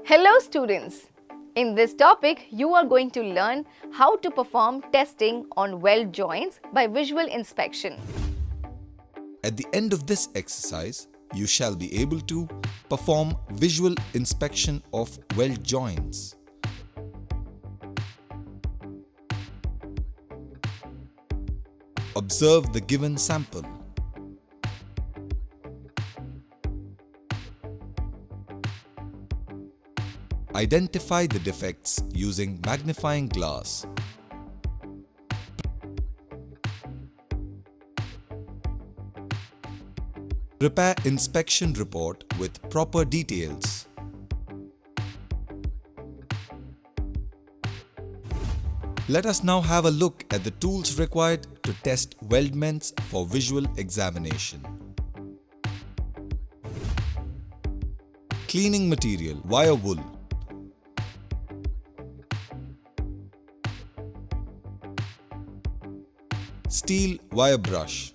Hello students! In this topic, you are going to learn how to perform testing on weld joints by visual inspection. At the end of this exercise, you shall be able to perform visual inspection of weld joints. Observe the given sample. Identify the defects using magnifying glass. Prepare inspection report with proper details. Let us now have a look at the tools required to test weldments for visual examination. Cleaning material: wire wool. Steel wire brush.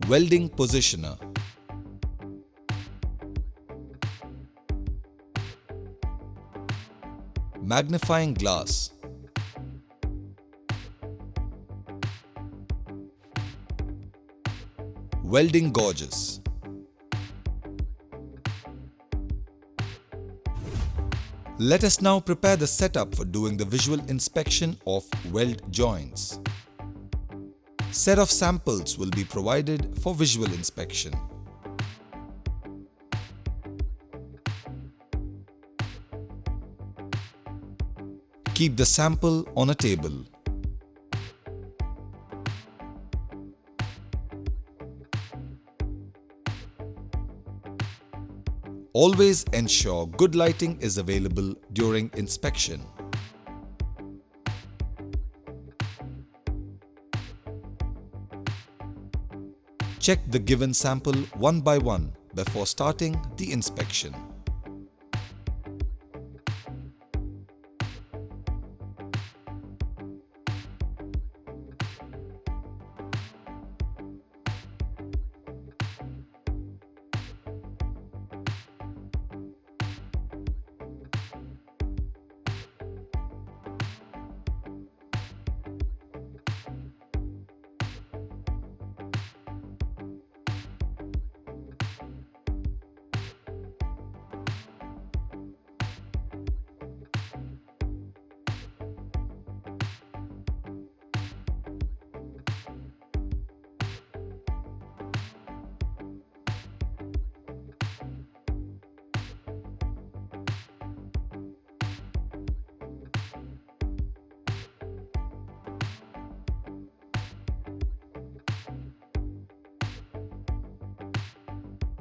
Welding positioner. Magnifying glass. Welding gauges. Let us now prepare the setup for doing the visual inspection of weld joints. Set of samples will be provided for visual inspection. Keep the sample on a table. Always ensure good lighting is available during inspection. Check the given sample one by one before starting the inspection.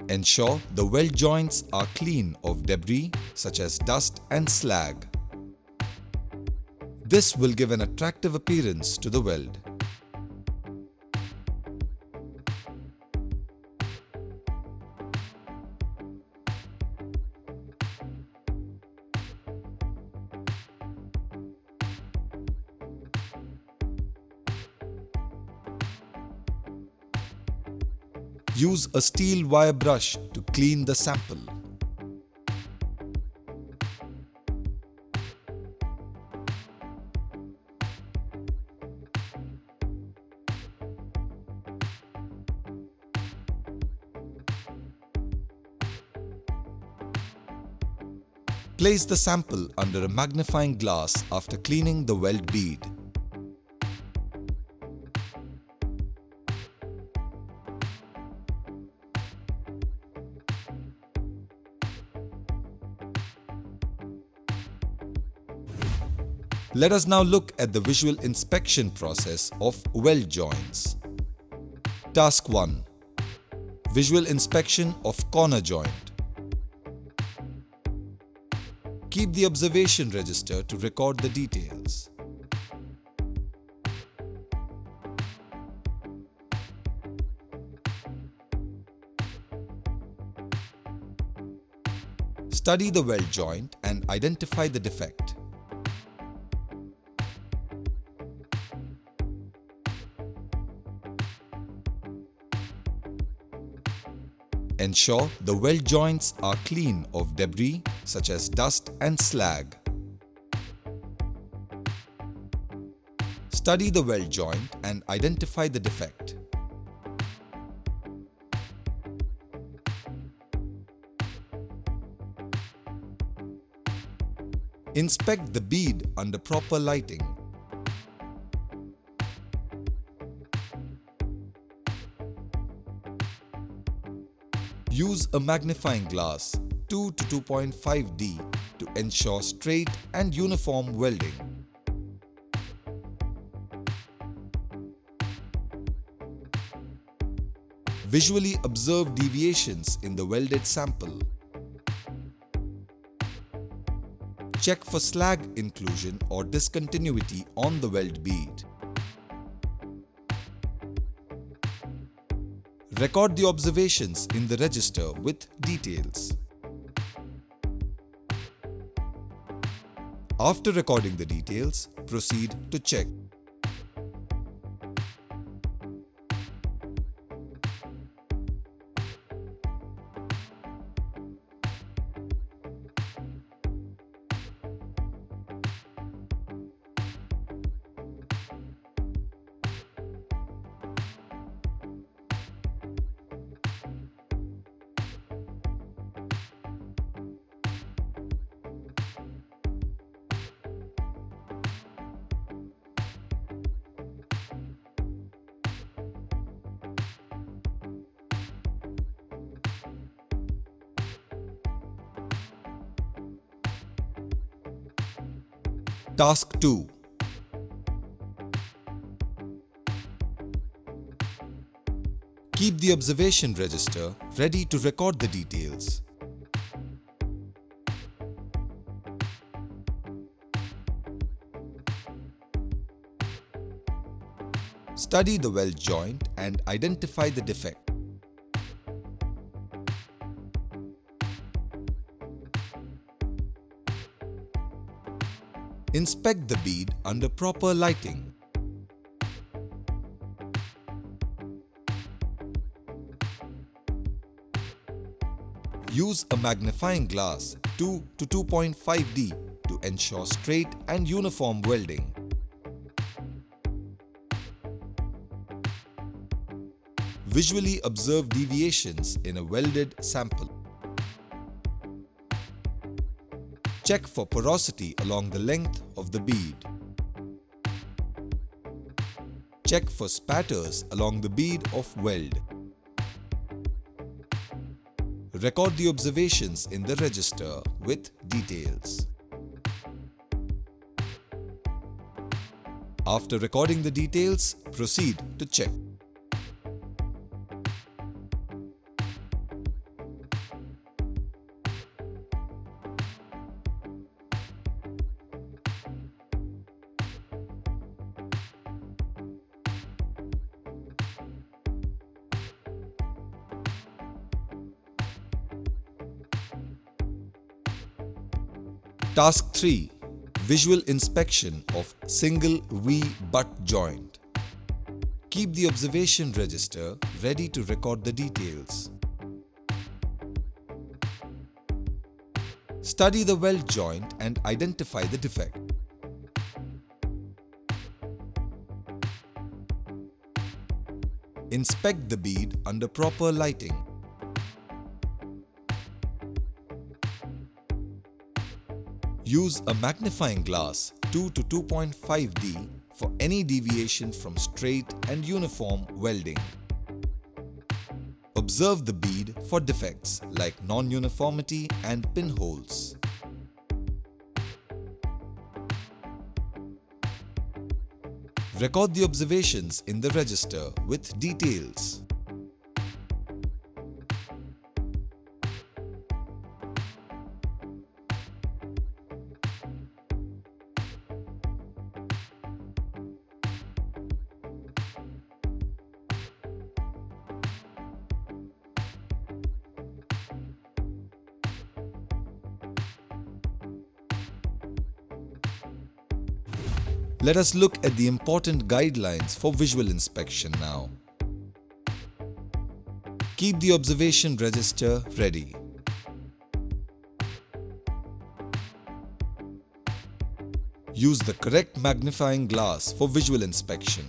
Ensure the weld joints are clean of debris such as dust and slag. This will give an attractive appearance to the weld. Use a steel wire brush to clean the sample. Place the sample under a magnifying glass after cleaning the weld bead. Let us now look at the visual inspection process of weld joints. Task 1. Visual inspection of corner joint. Keep the observation register to record the details. Study the weld joint and identify the defect. Ensure the weld joints are clean of debris such as dust and slag. Study the weld joint and identify the defect. Inspect the bead under proper lighting. Use a magnifying glass 2 to 2.5D to ensure straight and uniform welding. Visually observe deviations in the welded sample. Check for slag inclusion or discontinuity on the weld bead. Record the observations in the register with details. After recording the details, proceed to check. Task 2. Keep the observation register ready to record the details. Study the weld joint and identify the defect. Inspect the bead under proper lighting. Use a magnifying glass 2 to 2.5D to ensure straight and uniform welding. Visually observe deviations in a welded sample. Check for porosity along the length of the bead. Check for spatters along the bead of weld. Record the observations in the register with details. After recording the details, proceed to check. Task 3. Visual inspection of single V-butt joint. Keep the observation register ready to record the details. Study the weld joint and identify the defect. Inspect the bead under proper lighting. Use a magnifying glass 2 to 2.5D for any deviation from straight and uniform welding. Observe the bead for defects like non-uniformity and pinholes. Record the observations in the register with details. Let us look at the important guidelines for visual inspection now. Keep the observation register ready. Use the correct magnifying glass for visual inspection.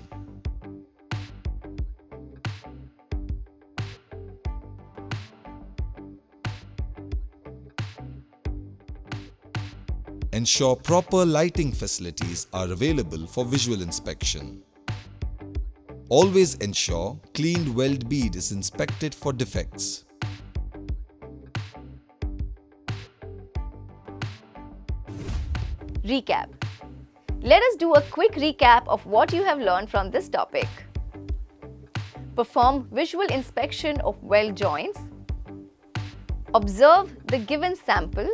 Ensure proper lighting facilities are available for visual inspection. Always ensure cleaned weld bead is inspected for defects. Recap. Let us do a quick recap of what you have learned from this topic. Perform visual inspection of weld joints. Observe the given sample.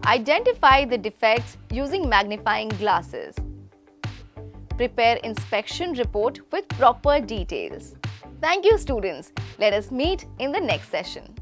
Identify the defects using magnifying glasses. Prepare inspection report with proper details. Thank you, students. Let us meet in the next session.